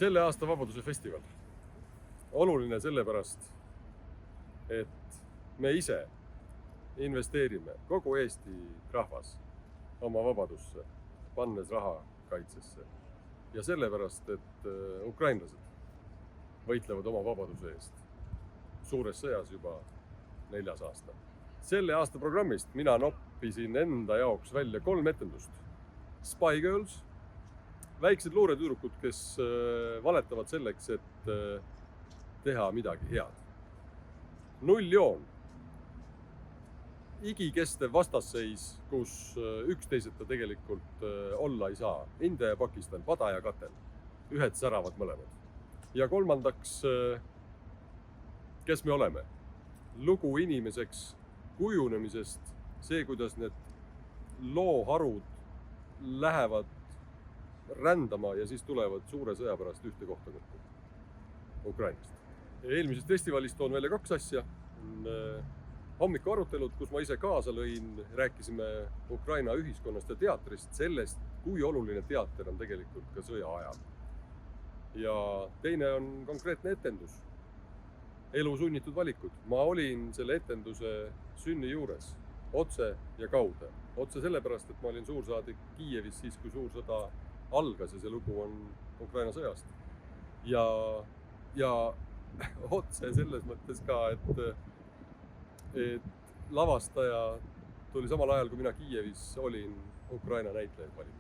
Selle aasta Vabaduse festival. Oluline sellepärast, et me ise investeerime kogu Eesti rahvas oma vabadusse, pannes raha kaitsesse. Ja sellepärast, et ukrainlased võitlevad oma vabaduse eest suures sõjas juba 4. aasta. Selle aasta programmist mina noppisin enda jaoks välja 3 etendust. Spy Girls, väiksed luuretüdrukud, kes valetavad selleks, et teha midagi head. Nulljoon, igikestev vastasseis, kus üksteiseta tegelikult olla ei saa. India ja Pakistan, pada ja katel, ühed säravad mõlemad. Ja kolmandaks, kes me oleme? Lugu inimeseks kujunemisest, see, kuidas need looharud lähevad rändama ja siis tulevad suure sõja pärast ühte kohta kokku Ukrainast. Eelmisest festivalist toon välja 2 asja. Hommikuarutelud, kus ma ise kaasa lõin, rääkisime Ukraina ühiskonnast ja teatrist, sellest, kui oluline teater on tegelikult ka sõja ajal. Ja teine on konkreetne etendus, elu sunnitud valikud. Ma olin selle etenduse sünni juures, otse ja kaude. Otse sellepärast, et ma olin suursaadik Kiievis siis, kui suur sõda algas ja see lugu on Ukraina sõjast. Ja otse selles mõttes ka, et lavastaja tuli samal ajal, kui mina Kiievis olin Ukraina näitlejaid valima.